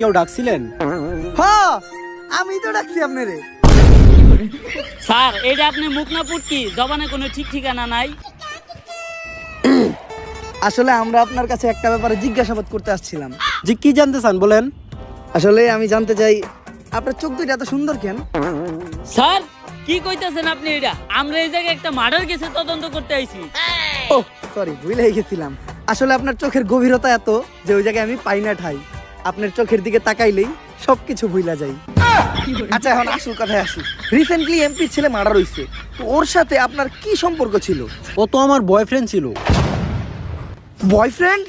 কেউ ডাকছিলেন? হ্যাঁ, আমি তো ডাকছি আপনারে। স্যার এটা আপনি মুখ না পুটকি জবানে কোনো ঠিক ঠিকানা নাই। আসলে আমরা আপনার কাছে একটা ব্যাপারে জিজ্ঞাসাবাদ করতে আসছিলাম। জি, কি জানতে চান বলেন। আসলে আমি জানতে চাই আপনার চোখ দুইটা এত সুন্দর কেন? স্যার কি কইতাছেন আপনি? এটা আমরা এই জায়গায় একটা মার্ডার কেসে তদন্ত করতে আইছি। ও সরি, ভুলে গেছিলাম। আসলে আপনার চোখের গভীরতা এত যে ওই জায়গায় আমি পাই না ঠাই। আপনার চোখের দিকে তাকাইলেই সবকিছু ভুলা যাই। আচ্ছা, এখন আসল কথায় আসি। রিসেন্টলি এমপি ছেলে মার্ডার হইছে, তো ওর সাথে আপনার কি সম্পর্ক ছিল? ও তো আমার বয়ফ্রেন্ড ছিল। বয়ফ্রেন্ড?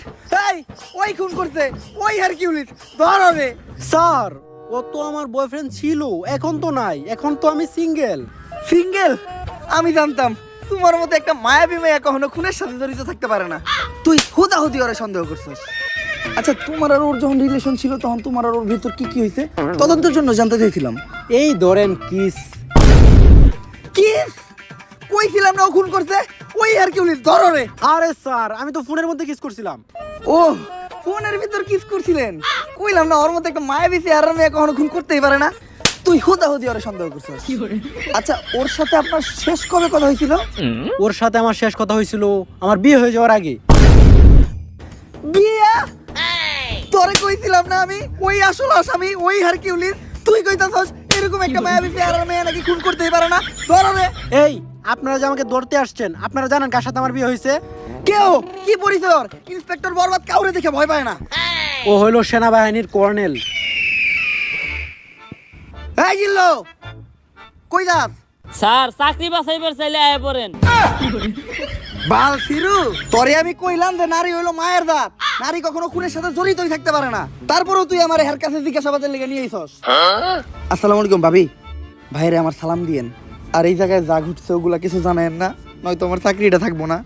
এই, ওই খুন করছে, ওই হারকিউলিস ধর হবে। স্যার, ও তো আমার বয়ফ্রেন্ড ছিল, এখন তো নাই, এখন তো আমি সিঙ্গেল। সিঙ্গেল? আমি জানতাম তোমার মতো একটা মায়াবী মেয়ে কখনো খুনের সাথে জড়িত থাকতে পারে না। তুই হুদাহুদি ওরে সন্দেহ করছিস। আচ্ছা, তোমার আর ওর যখন রিলেশন ছিল তখন তোমার আর ওর ভিতর কি কি হয়েছে তদন্তের জন্য জানতে চাইছিলাম। এই ধরেন কিস। কিস? কইছিলাম না ও খুন করছে, ওই হারকিউলিস ধর রে। আরে স্যার, আমি তো ফোনের মধ্যে কিস করছিলাম। ও, ফোনের ভিতর কিস করছিলেন? কইলাম না ওর মতো একটা মায়াবী চেহারার মেয়ে কখনো খুন করতেই পারে না। তুই হুদাহুদি ওরে সন্দেহ করছিস। আচ্ছা, ওর সাথে আপনার শেষ কবে কথা হয়েছিল? ওর সাথে আমার শেষ কথা হয়েছিল আমার বিয়ে হয়ে যাওয়ার আগে। বিয়া? তোরে কইছিলাম না আমি ওই আসল আসামি ওই হারকিউলিস? তুই কইতাছস এরকম একটা মায়াবী চেহারার মেয়ে নাকি খুন করতেই পারে না? ধর রে। এই, আপনারা যে আমাকে ধরতে আসছেন, আপনারা জানেন কার সাথে আমার বিয়ে হয়েছে? কেউ কি পরিচয় ওর? ইন্সপেক্টর বরবাদ কাউরে দেখে ভয় পায় না। ও হইল সেনাবাহিনীর কর্নেল। এই জিল্লো, কই যাস? স্যার চাকরি বাছাইবার চাইলে আয় পড়েন। বাল ফিরু, তোরে আমি কইলাম যে নারী হইলো মায়ের জাত, নারী কখনো খুনের সাথে জড়িতই থাকতে পারে না। তারপরেও তুই আমার হের কাছে জিজ্ঞাসাবাদের লেগে নিয়ে আইছস। আসসালামু আলাইকুম ভাবি। ভাইরে আমার সালাম দিয়েন। আর এই জায়গায় যা ঘুরছে ওগুলা কিছু জানেন না, নয়তো আমার চাকরিটা থাকবো না।